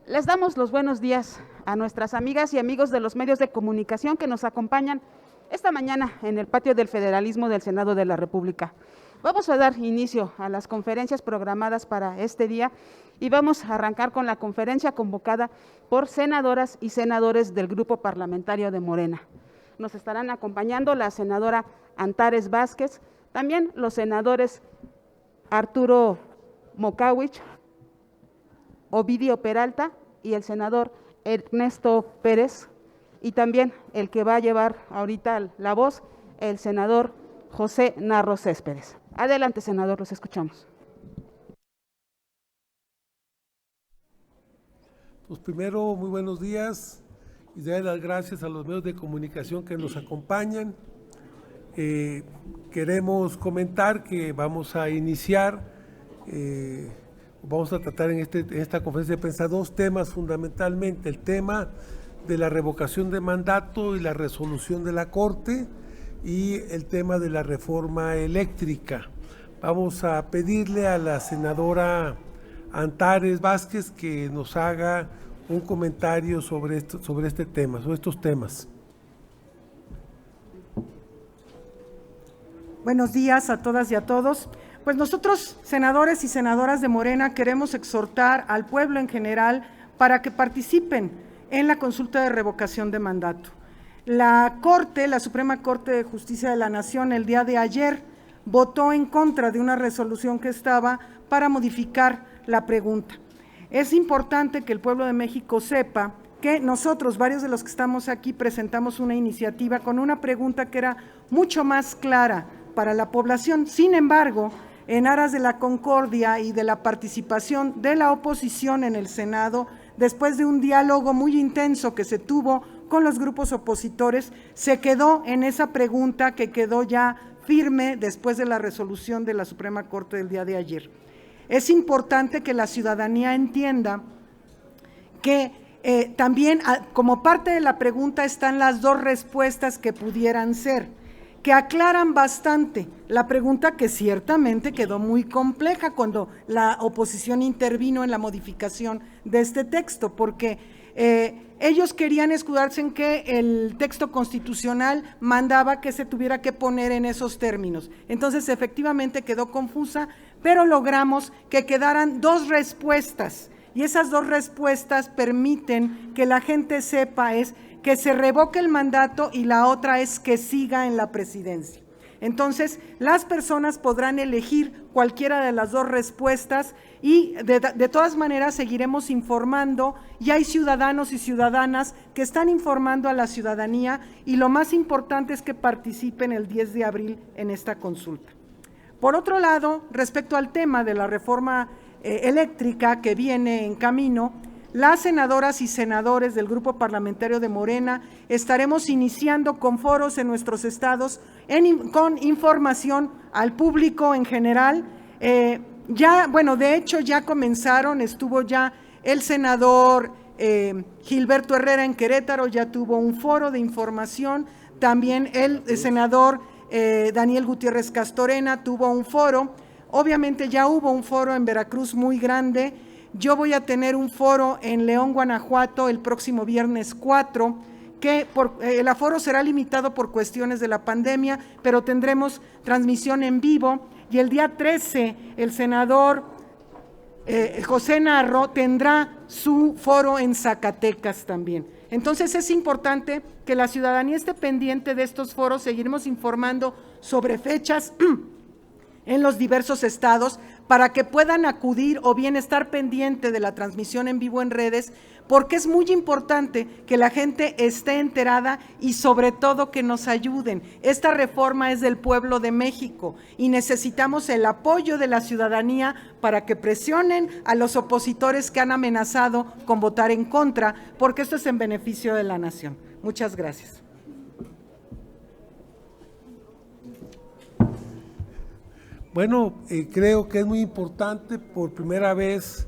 Les damos los buenos días a nuestras amigas y amigos de los medios de comunicación que nos acompañan esta mañana en el patio del Federalismo del Senado de la República. Vamos a dar inicio a las conferencias programadas para este día y vamos a arrancar con la conferencia convocada por senadoras y senadores del Grupo Parlamentario de Morena. Nos estarán acompañando la senadora Antares Vázquez, también los senadores Arturo Mocawich, Ovidio Peralta y el senador Ernesto Pérez, y también el que va a llevar ahorita la voz, el senador José Narro Céspedes. Adelante, senador, los escuchamos. Pues primero, muy buenos días y dar las gracias a los medios de comunicación que nos acompañan. Queremos comentar que vamos a iniciar, vamos a tratar en esta conferencia de prensa dos temas fundamentalmente: el tema de la revocación de mandato y la resolución de la Corte, y el tema de la reforma eléctrica. Vamos a pedirle a la senadora Antares Vázquez que nos haga un comentario sobre estos temas. Buenos días a todas y a todos. Pues nosotros, senadores y senadoras de Morena, queremos exhortar al pueblo en general para que participen en la consulta de revocación de mandato. La Suprema Corte de Justicia de la Nación, el día de ayer, votó en contra de una resolución que estaba para modificar la pregunta. Es importante que el pueblo de México sepa que nosotros, varios de los que estamos aquí, presentamos una iniciativa con una pregunta que era mucho más clara para la población. Sin embargo, en aras de la concordia y de la participación de la oposición en el Senado, después de un diálogo muy intenso que se tuvo con los grupos opositores, se quedó en esa pregunta que quedó ya firme después de la resolución de la Suprema Corte del día de ayer. Es importante que la ciudadanía entienda que también como parte de la pregunta están las dos respuestas que pudieran ser, que aclaran bastante la pregunta, que ciertamente quedó muy compleja cuando la oposición intervino en la modificación de este texto, porque ellos querían escudarse en que el texto constitucional mandaba que se tuviera que poner en esos términos. Entonces, efectivamente quedó confusa, pero logramos que quedaran dos respuestas, y esas dos respuestas permiten que la gente sepa es que se revoque el mandato y la otra es que siga en la presidencia. Entonces, las personas podrán elegir cualquiera de las dos respuestas y de todas maneras seguiremos informando, y hay ciudadanos y ciudadanas que están informando a la ciudadanía, y lo más importante es que participen el 10 de abril en esta consulta. Por otro lado, respecto al tema de la reforma eléctrica que viene en camino, las senadoras y senadores del Grupo Parlamentario de Morena estaremos iniciando con foros en nuestros estados con información al público en general. De hecho ya comenzaron, estuvo ya el senador Gilberto Herrera en Querétaro, ya tuvo un foro de información, también el senador Daniel Gutiérrez Castorena tuvo un foro. Obviamente ya hubo un foro en Veracruz muy grande. Yo voy a tener un foro en León, Guanajuato, el próximo viernes 4, que el aforo será limitado por cuestiones de la pandemia, pero tendremos transmisión en vivo. Y el día 13, el senador José Narro tendrá su foro en Zacatecas también. Entonces es importante que la ciudadanía esté pendiente de estos foros. Seguiremos informando sobre fechas en los diversos estados para que puedan acudir o bien estar pendiente de la transmisión en vivo en redes, porque es muy importante que la gente esté enterada y sobre todo que nos ayuden. Esta reforma es del pueblo de México y necesitamos el apoyo de la ciudadanía para que presionen a los opositores que han amenazado con votar en contra, porque esto es en beneficio de la nación. Muchas gracias. Bueno, creo que es muy importante. Por primera vez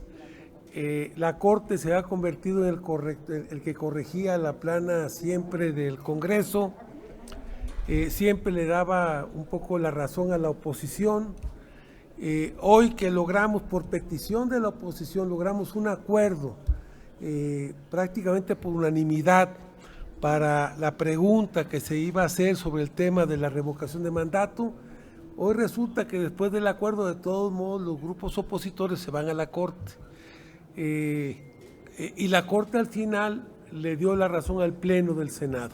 la Corte se ha convertido en el que corregía la plana siempre del Congreso, siempre le daba un poco la razón a la oposición. Hoy que logramos, por petición de la oposición, logramos un acuerdo prácticamente por unanimidad para la pregunta que se iba a hacer sobre el tema de la revocación de mandato. Hoy resulta que después del acuerdo, de todos modos, los grupos opositores se van a la Corte. Y la Corte al final le dio la razón al Pleno del Senado.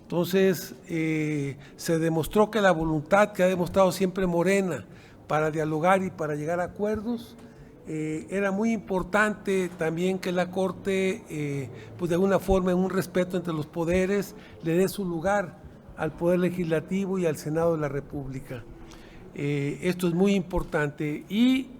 Entonces, se demostró que la voluntad que ha demostrado siempre Morena para dialogar y para llegar a acuerdos, era muy importante también que la Corte, pues de alguna forma, en un respeto entre los poderes, le dé su lugar al Poder Legislativo y al Senado de la República. Esto es muy importante. Y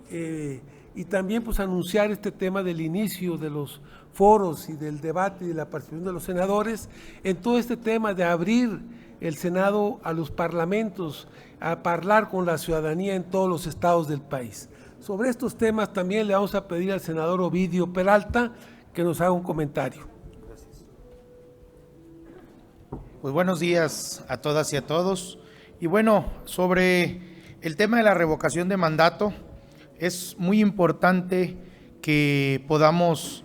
también pues anunciar este tema del inicio de los foros y del debate y de la participación de los senadores en todo este tema de abrir el Senado a los parlamentos, a hablar con la ciudadanía en todos los estados del país. Sobre estos temas también le vamos a pedir al senador Ovidio Peralta que nos haga un comentario. Gracias. Pues buenos días a todas y a todos. Y bueno, sobre el tema de la revocación de mandato, es muy importante que podamos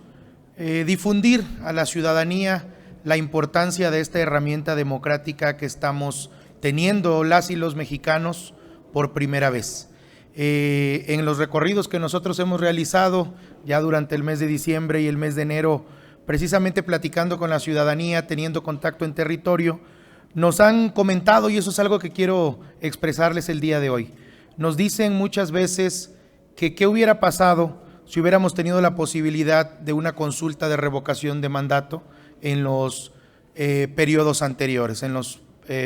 difundir a la ciudadanía la importancia de esta herramienta democrática que estamos teniendo las y los mexicanos por primera vez. En los recorridos que nosotros hemos realizado ya durante el mes de diciembre y el mes de enero, precisamente platicando con la ciudadanía, teniendo contacto en territorio, nos han comentado, y eso es algo que quiero expresarles el día de hoy, nos dicen muchas veces que qué hubiera pasado si hubiéramos tenido la posibilidad de una consulta de revocación de mandato en los periodos anteriores, en los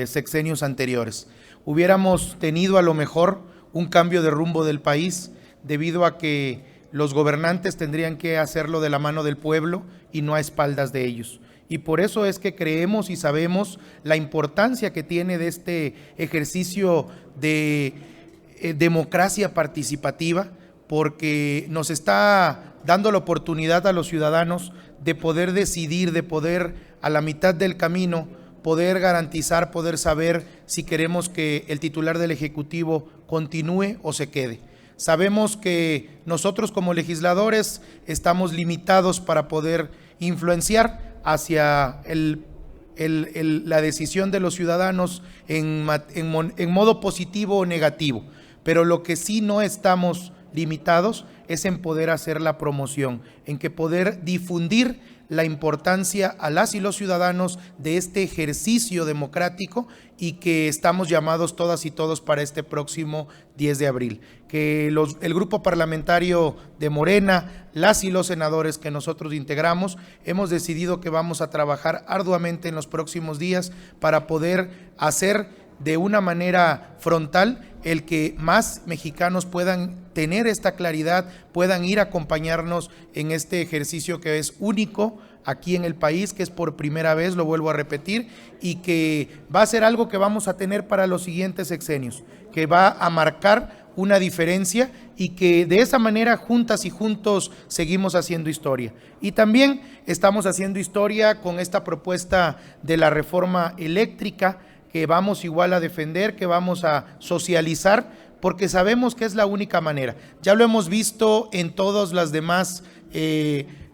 sexenios anteriores. Hubiéramos tenido a lo mejor un cambio de rumbo del país debido a que los gobernantes tendrían que hacerlo de la mano del pueblo y no a espaldas de ellos. Y por eso es que creemos y sabemos la importancia que tiene de este ejercicio de democracia participativa, porque nos está dando la oportunidad a los ciudadanos de poder decidir, de poder a la mitad del camino, poder garantizar, poder saber si queremos que el titular del Ejecutivo continúe o se quede. Sabemos que nosotros como legisladores estamos limitados para poder influenciar hacia la decisión de los ciudadanos en modo positivo o negativo, pero lo que sí no estamos limitados es en poder hacer la promoción, en que poder difundir la importancia a las y los ciudadanos de este ejercicio democrático y que estamos llamados todas y todos para este próximo 10 de abril. Que el grupo parlamentario de Morena, las y los senadores que nosotros integramos, hemos decidido que vamos a trabajar arduamente en los próximos días para poder hacer de una manera frontal el que más mexicanos puedan tener esta claridad, puedan ir a acompañarnos en este ejercicio que es único aquí en el país, que es por primera vez, lo vuelvo a repetir, y que va a ser algo que vamos a tener para los siguientes sexenios, que va a marcar una diferencia y que de esa manera juntas y juntos seguimos haciendo historia. Y también estamos haciendo historia con esta propuesta de la reforma eléctrica, que vamos igual a defender, que vamos a socializar, porque sabemos que es la única manera. Ya lo hemos visto en todas las demás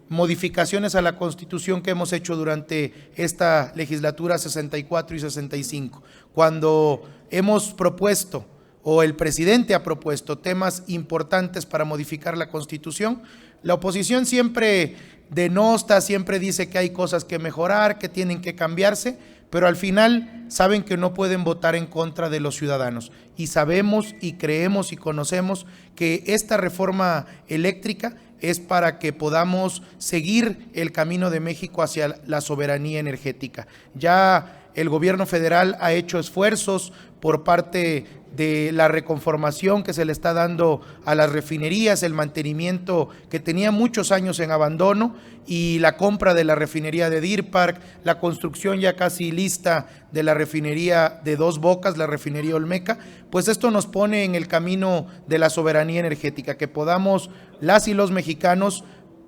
modificaciones a la Constitución que hemos hecho durante esta legislatura 64 y 65, cuando hemos propuesto o el presidente ha propuesto temas importantes para modificar la Constitución, la oposición siempre denosta, siempre dice que hay cosas que mejorar, que tienen que cambiarse, pero al final saben que no pueden votar en contra de los ciudadanos. Y sabemos y creemos y conocemos que esta reforma eléctrica es para que podamos seguir el camino de México hacia la soberanía energética. Ya el gobierno federal ha hecho esfuerzos por parte de la reconformación que se le está dando a las refinerías, el mantenimiento que tenía muchos años en abandono y la compra de la refinería de Deer Park, la construcción ya casi lista de la refinería de Dos Bocas, la refinería Olmeca, pues esto nos pone en el camino de la soberanía energética, que podamos las y los mexicanos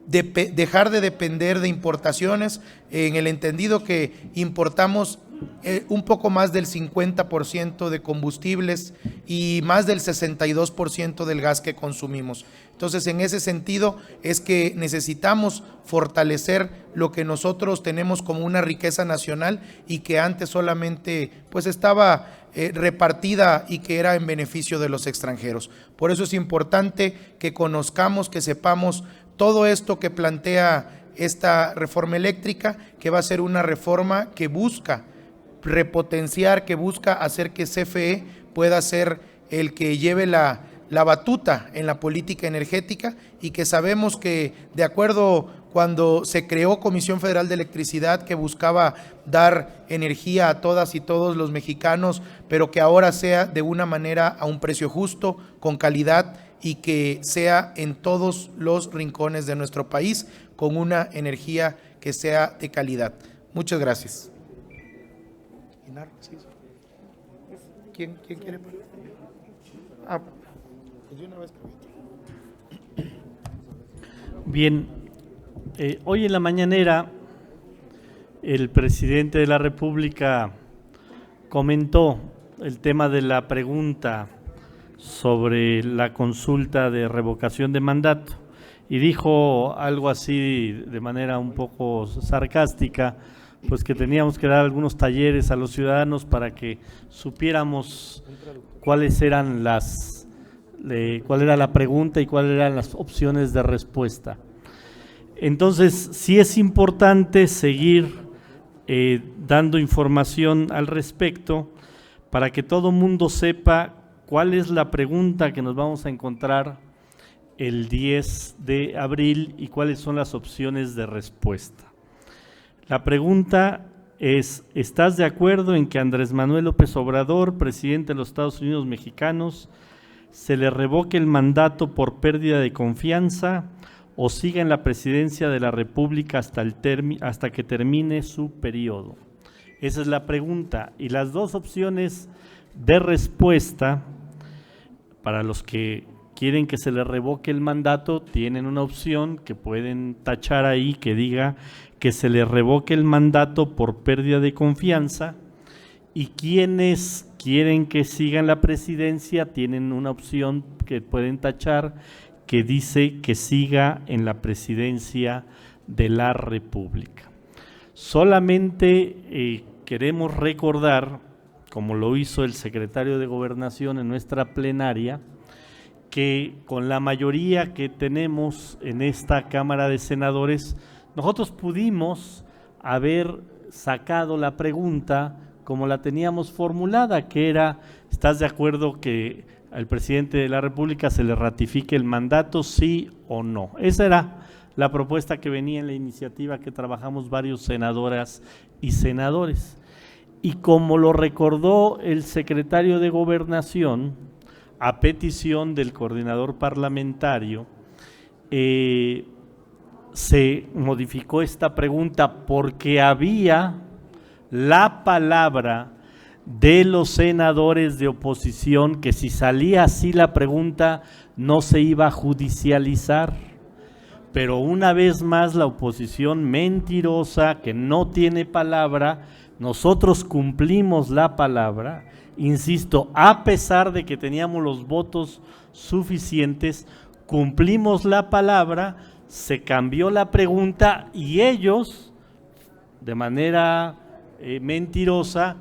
dejar de depender de importaciones, en el entendido que importamos un poco más del 50% de combustibles y más del 62% del gas que consumimos. Entonces, en ese sentido es que necesitamos fortalecer lo que nosotros tenemos como una riqueza nacional y que antes solamente pues estaba repartida y que era en beneficio de los extranjeros. Por eso es importante que conozcamos, que sepamos todo esto que plantea esta reforma eléctrica, que va a ser una reforma que busca repotenciar, que busca hacer que CFE pueda ser el que lleve la batuta en la política energética, y que sabemos que de acuerdo cuando se creó Comisión Federal de Electricidad, que buscaba dar energía a todas y todos los mexicanos, pero que ahora sea de una manera a un precio justo, con calidad, y que sea en todos los rincones de nuestro país con una energía que sea de calidad. Muchas gracias. ¿Quién quiere? Pues de una vez. Bien, hoy en la mañanera el presidente de la República comentó el tema de la pregunta sobre la consulta de revocación de mandato y dijo algo así de manera un poco sarcástica, pues que teníamos que dar algunos talleres a los ciudadanos para que supiéramos cuáles eran cuál era la pregunta y cuáles eran las opciones de respuesta. Entonces, sí es importante seguir dando información al respecto para que todo mundo sepa cuál es la pregunta que nos vamos a encontrar el 10 de abril y cuáles son las opciones de respuesta. La pregunta es: ¿estás de acuerdo en que Andrés Manuel López Obrador, presidente de los Estados Unidos mexicanos, se le revoque el mandato por pérdida de confianza o siga en la presidencia de la República hasta que termine su periodo? Esa es la pregunta, y las dos opciones de respuesta para los que quieren que se le revoque el mandato tienen una opción que pueden tachar ahí que diga que se le revoque el mandato por pérdida de confianza, y quienes quieren que siga en la presidencia tienen una opción que pueden tachar que dice que siga en la presidencia de la República. Solamente queremos recordar, como lo hizo el secretario de Gobernación en nuestra plenaria, que con la mayoría que tenemos en esta Cámara de Senadores, nosotros pudimos haber sacado la pregunta como la teníamos formulada, que era: ¿estás de acuerdo que al presidente de la República se le ratifique el mandato, sí o no? Esa era la propuesta que venía en la iniciativa que trabajamos varios senadoras y senadores. Y como lo recordó el secretario de Gobernación, a petición del coordinador parlamentario, se modificó esta pregunta porque había la palabra de los senadores de oposición que si salía así la pregunta no se iba a judicializar. Pero una vez más la oposición mentirosa que no tiene palabra, nosotros cumplimos la palabra, insisto, a pesar de que teníamos los votos suficientes, cumplimos la palabra, se cambió la pregunta y ellos, de manera mentirosa,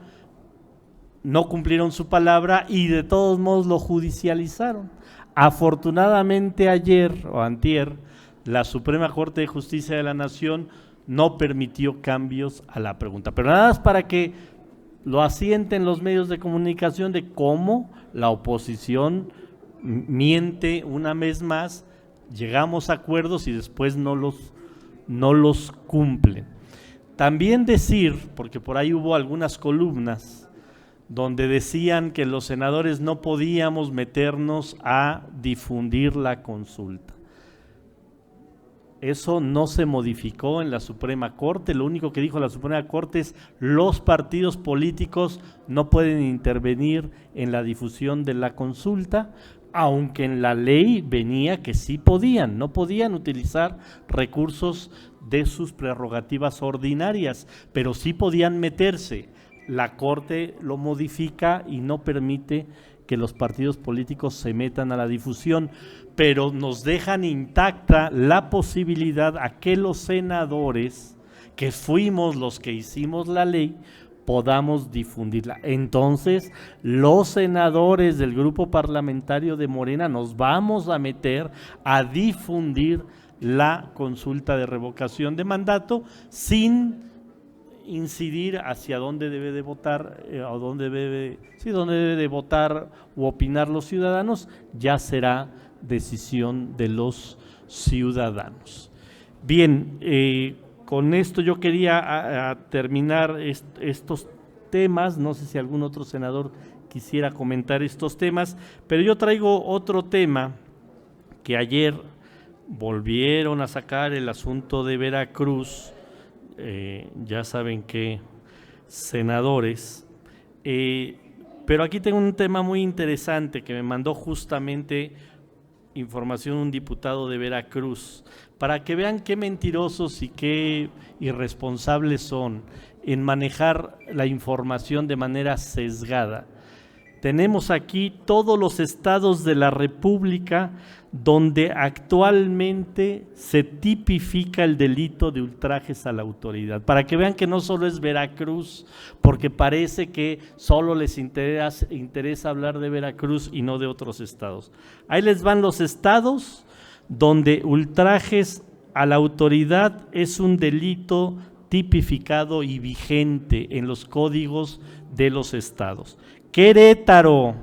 no cumplieron su palabra y de todos modos lo judicializaron. Afortunadamente ayer o antier, la Suprema Corte de Justicia de la Nación no permitió cambios a la pregunta. Pero nada más para que lo asienten los medios de comunicación de cómo la oposición miente una vez más, llegamos a acuerdos y después no los cumplen. También decir, porque por ahí hubo algunas columnas donde decían que los senadores no podíamos meternos a difundir la consulta. Eso no se modificó en la Suprema Corte. Lo único que dijo la Suprema Corte es: los partidos políticos no pueden intervenir en la difusión de la consulta, aunque en la ley venía que sí podían, no podían utilizar recursos de sus prerrogativas ordinarias, pero sí podían meterse la Corte lo modifica y no permite que los partidos políticos se metan a la difusión, pero nos dejan intacta la posibilidad a que los senadores, que fuimos los que hicimos la ley, podamos difundirla. Entonces, los senadores del grupo parlamentario de Morena nos vamos a meter a difundir la consulta de revocación de mandato sin incidir hacia dónde debe de votar o dónde debe de votar u opinar los ciudadanos. Ya será decisión de los ciudadanos. Bien, con esto yo quería terminar estos temas. No sé si algún otro senador quisiera comentar estos temas, pero yo traigo otro tema que ayer volvieron a sacar, el asunto de Veracruz. Ya saben que senadores, pero aquí tengo un tema muy interesante que me mandó justamente información un diputado de Veracruz, para que vean qué mentirosos y qué irresponsables son en manejar la información de manera sesgada. Tenemos aquí todos los estados de la República donde actualmente se tipifica el delito de ultrajes a la autoridad, para que vean que no solo es Veracruz, porque parece que solo les interesa hablar de Veracruz y no de otros estados. Ahí les van los estados donde ultrajes a la autoridad es un delito tipificado y vigente en los códigos de los estados. Querétaro,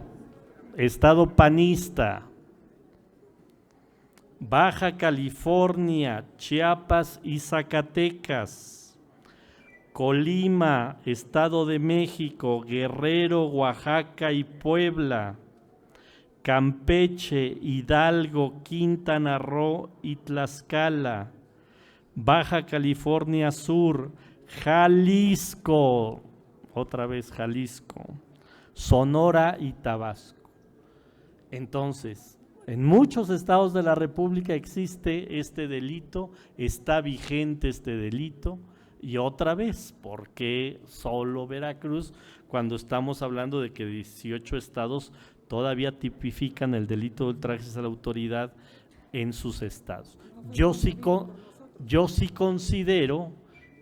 estado panista. Baja California, Chiapas y Zacatecas. Colima, Estado de México, Guerrero, Oaxaca y Puebla. Campeche, Hidalgo, Quintana Roo y Tlaxcala. Baja California Sur, Jalisco, otra vez Jalisco, Sonora y Tabasco. Entonces, en muchos estados de la República existe este delito, está vigente este delito, y otra vez, ¿por qué solo Veracruz cuando estamos hablando de que 18 estados todavía tipifican el delito de ultrajes a la autoridad en sus estados? Yo sí considero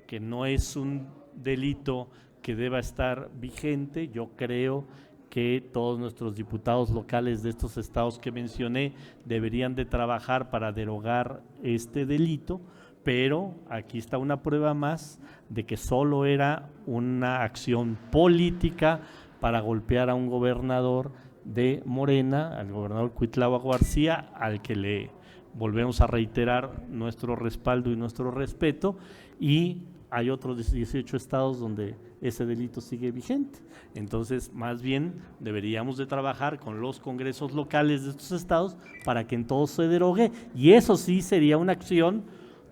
que no es un delito que deba estar vigente. Yo creo que todos nuestros diputados locales de estos estados que mencioné deberían de trabajar para derogar este delito, pero aquí está una prueba más de que solo era una acción política para golpear a un gobernador de Morena, al gobernador Cuitláhuac García, al que le volvemos a reiterar nuestro respaldo y nuestro respeto, y hay otros 18 estados donde ese delito sigue vigente. Entonces, más bien, deberíamos de trabajar con los congresos locales de estos estados para que en todo se derogue, y eso sí sería una acción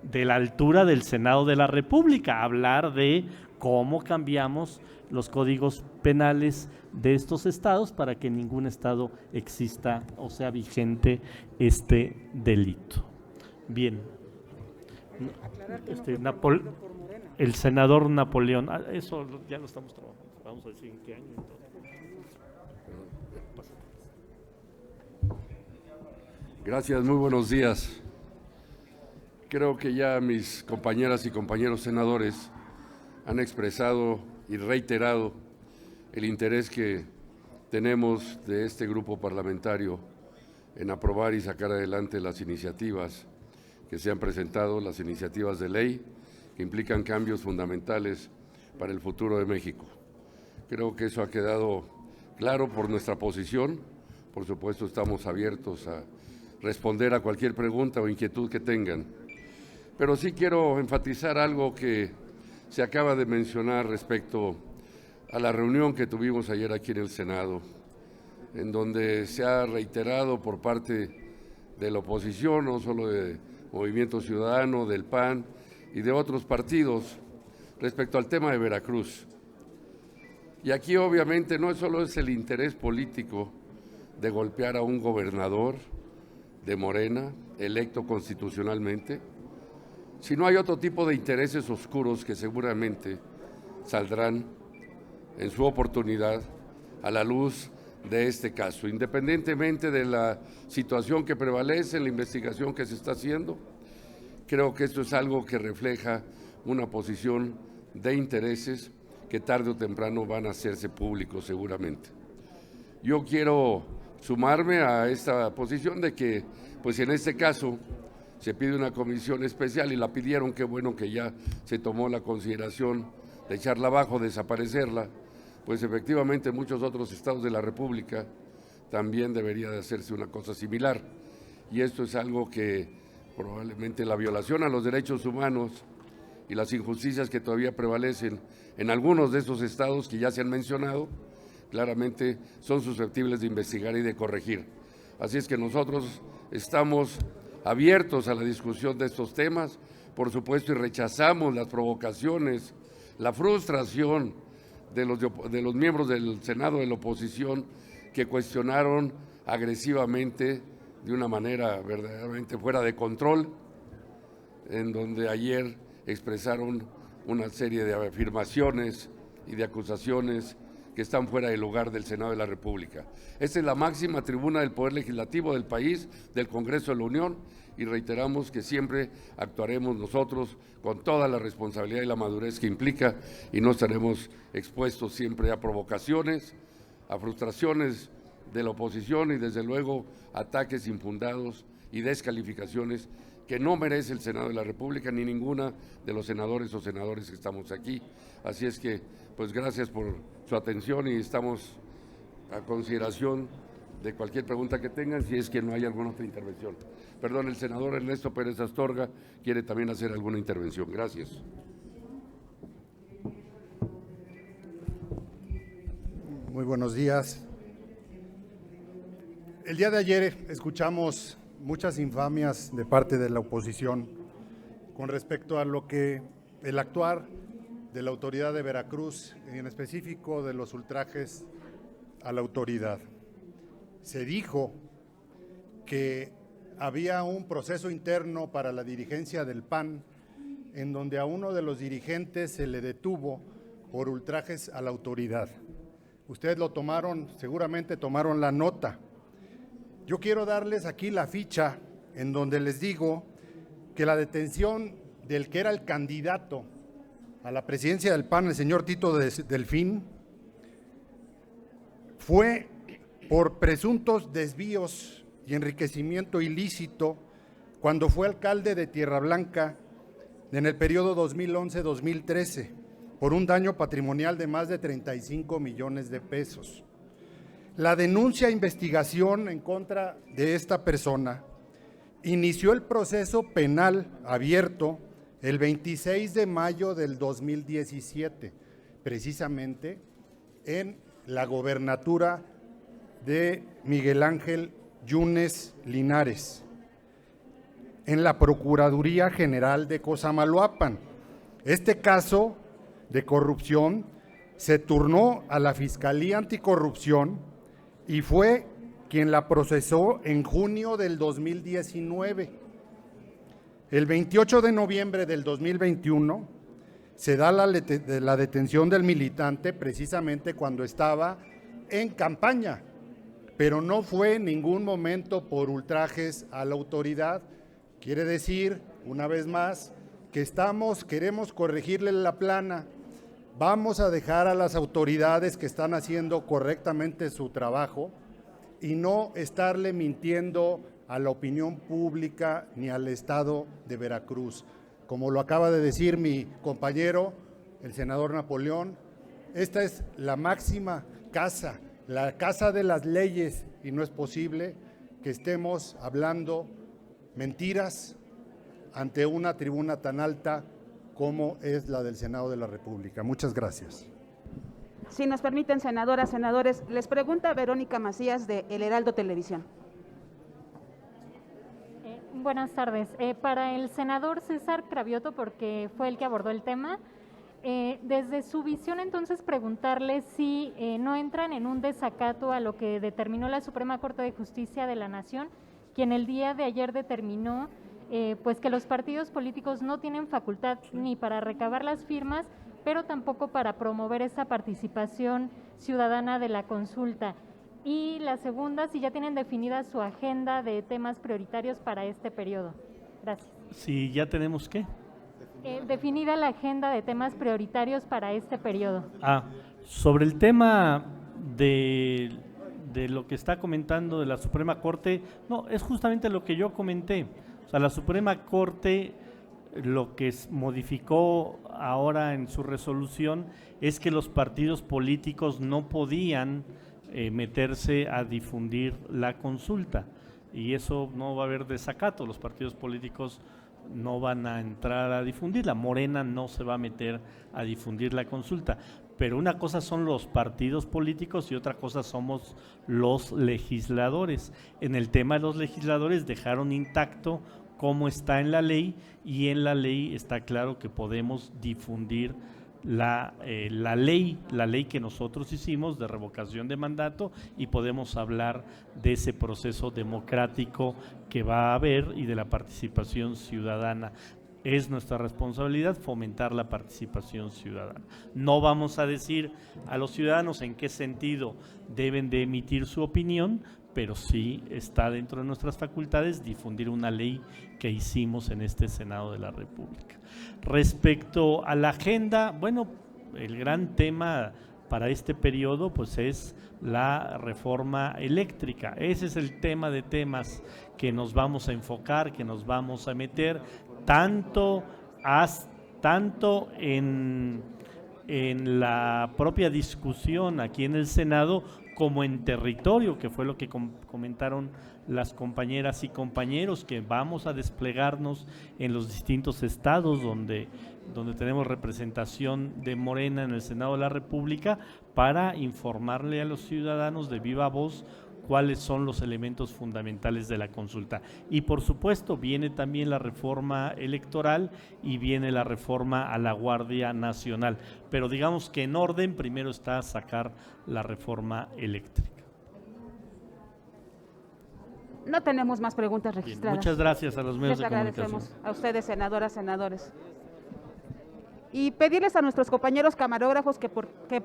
de la altura del Senado de la República, hablar de cómo cambiamos los códigos penales de estos estados para que en ningún estado exista o sea vigente este delito. Bien. El senador Napoleón, eso ya lo estamos trabajando, vamos a decir en qué año. Gracias, muy buenos días. Creo que ya mis compañeras y compañeros senadores han expresado y reiterado el interés que tenemos de este grupo parlamentario en aprobar y sacar adelante las iniciativas que se han presentado, las iniciativas de ley que implican cambios fundamentales para el futuro de México. Creo que eso ha quedado claro por nuestra posición. Por supuesto, estamos abiertos a responder a cualquier pregunta o inquietud que tengan. Pero sí quiero enfatizar algo que se acaba de mencionar respecto a la reunión que tuvimos ayer aquí en el Senado, en donde se ha reiterado por parte de la oposición, no solo de Movimiento Ciudadano, del PAN y de otros partidos, respecto al tema de Veracruz. Y aquí obviamente no solo es el interés político de golpear a un gobernador de Morena, electo constitucionalmente, sino hay otro tipo de intereses oscuros que seguramente saldrán en su oportunidad a la luz de este caso, independientemente de la situación que prevalece en la investigación que se está haciendo. Creo que esto es algo que refleja una posición de intereses que tarde o temprano van a hacerse públicos seguramente. Yo quiero sumarme a esta posición de que, pues en este caso, se pide una comisión especial y la pidieron, qué bueno que ya se tomó la consideración de echarla abajo, desaparecerla, pues efectivamente en muchos otros estados de la República también debería de hacerse una cosa similar. Y esto es algo que probablemente la violación a los derechos humanos y las injusticias que todavía prevalecen en algunos de estos estados que ya se han mencionado, claramente son susceptibles de investigar y de corregir. Así es que nosotros estamos abiertos a la discusión de estos temas, por supuesto, y rechazamos las provocaciones, la frustración de los miembros del Senado de la oposición que cuestionaron agresivamente, de una manera verdaderamente fuera de control, en donde ayer expresaron una serie de afirmaciones y de acusaciones que están fuera del lugar del Senado de la República. Esta es la máxima tribuna del Poder Legislativo del país, del Congreso de la Unión, y reiteramos que siempre actuaremos nosotros con toda la responsabilidad y la madurez que implica, y no estaremos expuestos siempre a provocaciones, a frustraciones de la oposición y desde luego ataques infundados y descalificaciones que no merece el Senado de la República ni ninguna de los senadores o senadores que estamos aquí. Así es que, pues gracias por su atención y estamos a consideración de cualquier pregunta que tengan, si es que no hay alguna otra intervención. Perdón, el senador Ernesto Pérez Astorga quiere también hacer alguna intervención. Gracias. Muy buenos días. El día de ayer escuchamos muchas infamias de parte de la oposición con respecto a lo que el actuar de la autoridad de Veracruz, en específico de los ultrajes a la autoridad. Se dijo que había un proceso interno para la dirigencia del PAN en donde a uno de los dirigentes se le detuvo por ultrajes a la autoridad. Ustedes lo tomaron, seguramente tomaron la nota. Yo quiero darles aquí la ficha en donde les digo que la detención del que era el candidato a la presidencia del PAN, el señor Tito Delfín, fue por presuntos desvíos y enriquecimiento ilícito cuando fue alcalde de Tierra Blanca en el periodo 2011-2013 por un daño patrimonial de más de 35 millones de pesos. La denuncia e investigación en contra de esta persona inició el proceso penal abierto el 26 de mayo del 2017, precisamente en la gobernatura de Miguel Ángel Yunes Linares, en la Procuraduría General de Cosamaloapan. Este caso de corrupción se turnó a la Fiscalía Anticorrupción y fue quien la procesó en junio del 2019. El 28 de noviembre del 2021 se da la detención del militante precisamente cuando estaba en campaña, pero no fue en ningún momento por ultrajes a la autoridad. Quiere decir, una vez más, que queremos corregirle la plana. Vamos a dejar a las autoridades que están haciendo correctamente su trabajo y no estarle mintiendo a la opinión pública ni al Estado de Veracruz. Como lo acaba de decir mi compañero, el senador Napoleón, esta es la máxima casa, la casa de las leyes, y no es posible que estemos hablando mentiras ante una tribuna tan alta como es la del Senado de la República. Muchas gracias. Si nos permiten, senadoras, senadores, les pregunta Verónica Macías de El Heraldo Televisión. Buenas tardes. Para el senador César Cravioto, porque fue el que abordó el tema, desde su visión, entonces, preguntarle si no entran en un desacato a lo que determinó la Suprema Corte de Justicia de la Nación, quien el día de ayer determinó pues que los partidos políticos no tienen facultad ni para recabar las firmas, pero tampoco para promover esa participación ciudadana de la consulta. Y la segunda, si ya tienen definida su agenda de temas prioritarios para este periodo. Gracias. Si ya tenemos ¿qué? Definida la agenda de temas prioritarios para este periodo. Sobre el tema de lo que está comentando de la Suprema Corte, no, es justamente lo que yo comenté. O sea, la Suprema Corte lo que modificó ahora en su resolución es que los partidos políticos no podían meterse a difundir la consulta, y eso no va a haber desacato. Los partidos políticos no van a entrar a difundirla, Morena no se va a meter a difundir la consulta, pero una cosa son los partidos políticos y otra cosa somos los legisladores. En el tema de los legisladores dejaron intacto cómo está en la ley, y en la ley está claro que podemos difundir la ley que nosotros hicimos de revocación de mandato, y podemos hablar de ese proceso democrático que va a haber y de la participación ciudadana. Es nuestra responsabilidad fomentar la participación ciudadana. No vamos a decir a los ciudadanos en qué sentido deben de emitir su opinión, pero sí está dentro de nuestras facultades difundir una ley que hicimos en este Senado de la República. Respecto a la agenda, bueno, el gran tema para este periodo pues es la reforma eléctrica. Ese es el tema de temas que nos vamos a enfocar, que nos vamos a meter tanto en la propia discusión aquí en el Senado como en territorio, que fue lo que comentaron las compañeras y compañeros, que vamos a desplegarnos en los distintos estados donde tenemos representación de Morena en el Senado de la República, para informarle a los ciudadanos de viva voz cuáles son los elementos fundamentales de la consulta. Y por supuesto viene también la reforma electoral y viene la reforma a la Guardia Nacional, pero digamos que en orden primero está sacar la reforma eléctrica. No tenemos más preguntas registradas. Bien, muchas gracias a los medios Les de comunicación. agradecemos a ustedes, senadoras, senadores. Y pedirles a nuestros compañeros camarógrafos que